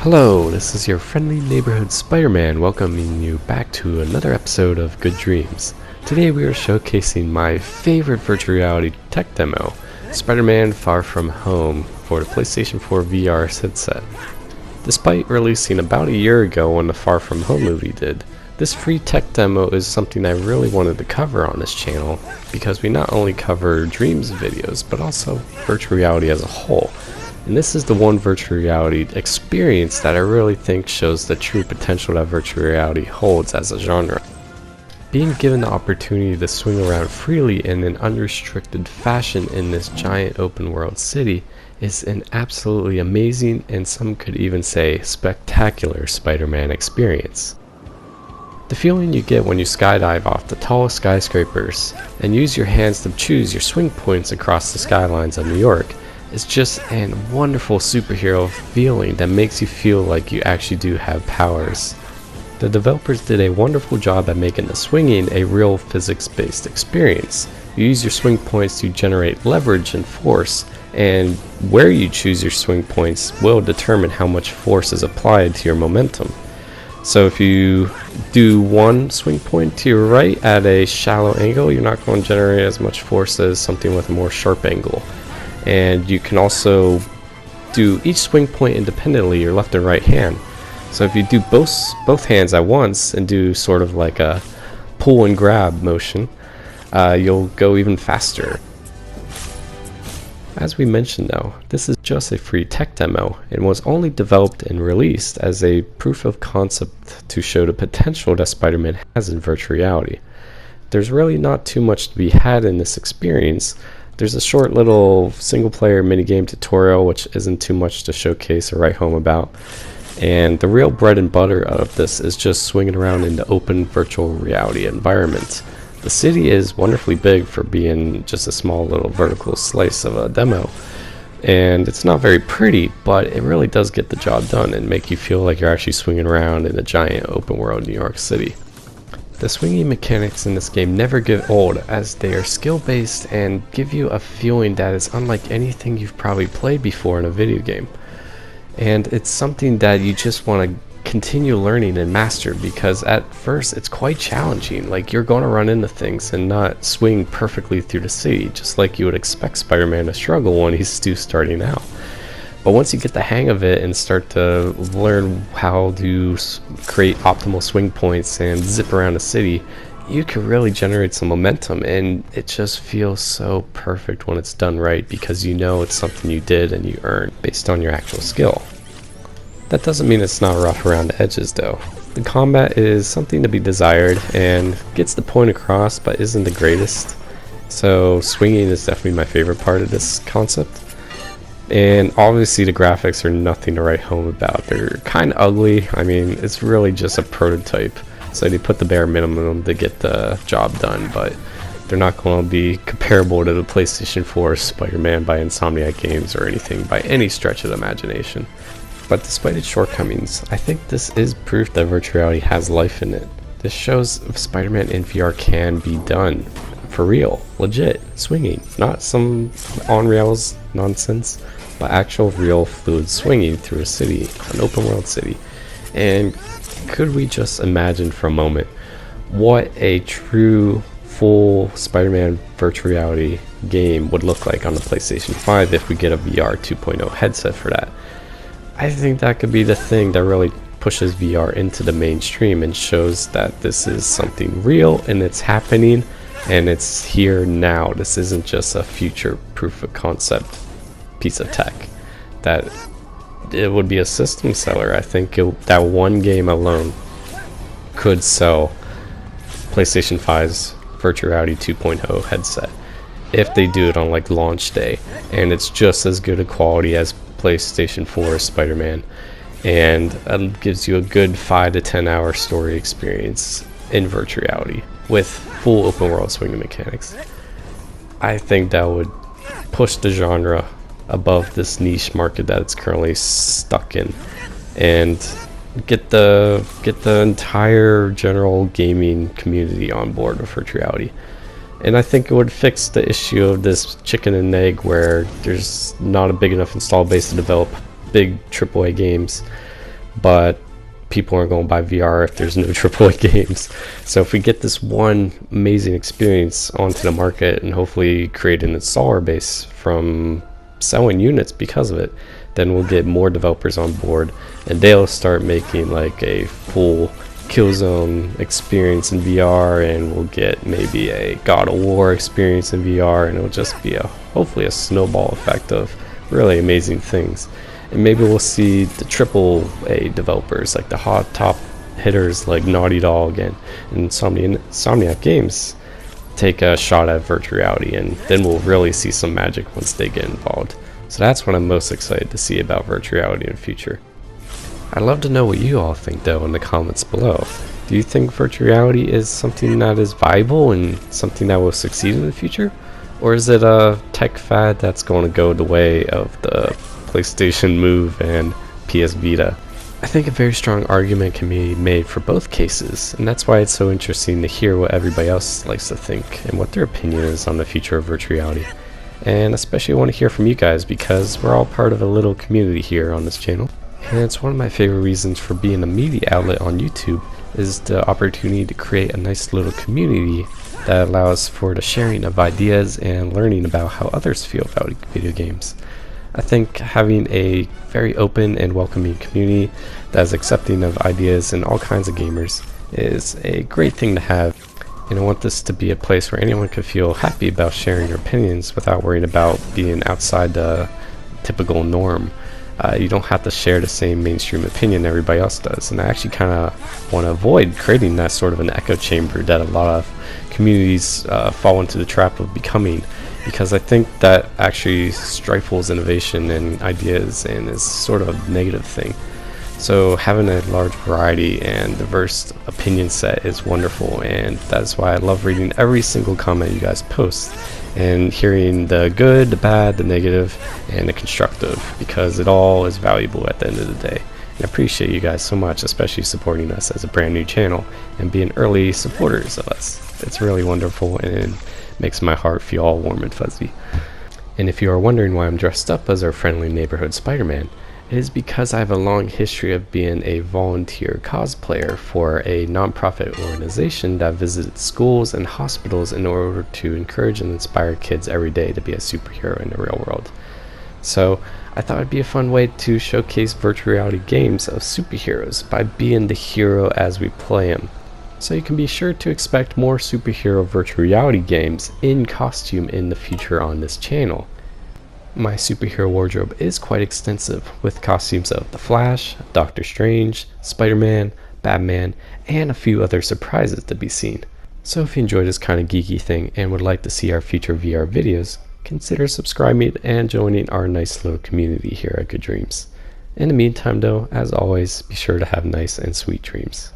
Hello, this is your friendly neighborhood Spider-Man welcoming you back to another episode of Good Dreams. Today we are showcasing my favorite virtual reality tech demo, Spiderman Far from Home for the PlayStation 4 VR headset. Despite releasing about a year ago when the Far From Home movie did, this free tech demo is something I really wanted to cover on this channel because we not only cover Dreams videos but also virtual reality as a whole. And this is the one virtual reality experience that I really think shows the true potential that virtual reality holds as a genre. Being given the opportunity to swing around freely in an unrestricted fashion in this giant open world city is an absolutely amazing, and some could even say spectacular, Spider-Man experience. The feeling you get when you skydive off the tallest skyscrapers and use your hands to choose your swing points across the skylines of New York is just a wonderful superhero feeling that makes you feel like you actually do have powers. The developers did a wonderful job at making the swinging a real physics-based experience. You use your swing points to generate leverage and force, and where you choose your swing points will determine how much force is applied to your momentum. So if you do one swing point to your right at a shallow angle, you're not going to generate as much force as something with a more sharp angle. And you can also do each swing point independently, your left and right hand. So if you do both hands at once and do sort of like a pull and grab motion, you'll go even faster. As we mentioned though, this is just a free tech demo and was only developed and released as a proof of concept to show the potential that Spider-Man has in virtual reality. There's really not too much to be had in this experience. There's a short little single player minigame tutorial which isn't too much to showcase or write home about. And the real bread and butter of this is just swinging around in the open virtual reality environment. The city is wonderfully big for being just a small little vertical slice of a demo. And it's not very pretty, but it really does get the job done and make you feel like you're actually swinging around in a giant open world New York City. The swinging mechanics in this game never get old, as they are skill based and give you a feeling that is unlike anything you've probably played before in a video game. And it's something that you just want to continue learning and master, because at first it's quite challenging. Like, you're going to run into things and not swing perfectly through the city, just like you would expect Spider-Man to struggle when he's still starting out. But once you get the hang of it and start to learn how to create optimal swing points and zip around the city, you can really generate some momentum, and it just feels so perfect when it's done right, because you know it's something you did and you earned based on your actual skill. That doesn't mean it's not rough around the edges though. The combat is something to be desired and gets the point across but isn't the greatest. So swinging is definitely my favorite part of this concept. And obviously the graphics are nothing to write home about. They're kind of ugly. I mean, it's really just a prototype. So they put the bare minimum to get the job done, but they're not going to be comparable to the PlayStation 4 Spider-Man by Insomniac Games or anything by any stretch of the imagination. But despite its shortcomings, I think this is proof that virtual reality has life in it. This shows Spider-Man in VR can be done. For real, legit, swinging, not some on rails nonsense, but actual real fluid swinging through a city, an open world city. And could we just imagine for a moment what a true full Spider-Man virtual reality game would look like on the PlayStation 5 if we get a VR 2.0 headset for that? I think that could be the thing that really pushes VR into the mainstream and shows that this is something real and it's happening and it's here now. This isn't just a future proof of concept piece of tech. That it would be a system seller. I think that one game alone could sell PlayStation 5's virtual reality 2.0 headset if they do it on like launch day, and it's just as good a quality as PlayStation 4 Spider-Man, and gives you a good 5 to 10 hour story experience in virtual reality with full open world swinging mechanics. I think that would push the genre above this niche market that it's currently stuck in, and get the entire general gaming community on board with virtual reality. And I think it would fix the issue of this chicken and egg where there's not a big enough install base to develop big AAA games. but people aren't going to buy VR if there's no AAA games. So if we get this one amazing experience onto the market and hopefully create an installer base from selling units because of it, then we'll get more developers on board and they'll start making like a full Killzone experience in VR, and we'll get maybe a God of War experience in VR, and it'll just be hopefully a snowball effect of really amazing things. And maybe we'll see the AAA developers, like the hot top hitters like Naughty Dog and Insomniac Games, take a shot at virtual reality, and then we'll really see some magic once they get involved. So that's what I'm most excited to see about virtual reality in the future. I'd love to know what you all think though in the comments below. Do you think virtual reality is something that is viable and something that will succeed in the future? Or is it a tech fad that's going to go the way of the PlayStation Move and PS Vita? I think a very strong argument can be made for both cases, and that's why it's so interesting to hear what everybody else likes to think and what their opinion is on the future of virtual reality. And especially I want to hear from you guys because we're all part of a little community here on this channel. And it's one of my favorite reasons for being a media outlet on YouTube is the opportunity to create a nice little community that allows for the sharing of ideas and learning about how others feel about video games. I think having a very open and welcoming community that is accepting of ideas and all kinds of gamers is a great thing to have. And I want this to be a place where anyone can feel happy about sharing their opinions without worrying about being outside the typical norm. You don't have to share the same mainstream opinion everybody else does, and I actually kind of want to avoid creating that sort of an echo chamber that a lot of communities fall into the trap of becoming, because I think that actually stifles innovation and ideas and is sort of a negative thing. So having a large variety and diverse opinion set is wonderful, and that's why I love reading every single comment you guys post and hearing the good, the bad, the negative, and the constructive, because it all is valuable at the end of the day. And I appreciate you guys so much, especially supporting us as a brand new channel and being early supporters of us. It's really wonderful and it makes my heart feel all warm and fuzzy. And if you are wondering why I'm dressed up as our friendly neighborhood Spider-Man, it is because I have a long history of being a volunteer cosplayer for a non-profit organization that visits schools and hospitals in order to encourage and inspire kids every day to be a superhero in the real world. So I thought it'd be a fun way to showcase virtual reality games of superheroes by being the hero as we play them. So you can be sure to expect more superhero virtual reality games in costume in the future on this channel. My superhero wardrobe is quite extensive, with costumes of The Flash, Doctor Strange, Spider-Man, Batman, and a few other surprises to be seen. So if you enjoy this kind of geeky thing and would like to see our future VR videos, consider subscribing and joining our nice little community here at Good Dreams. In the meantime though, as always, be sure to have nice and sweet dreams.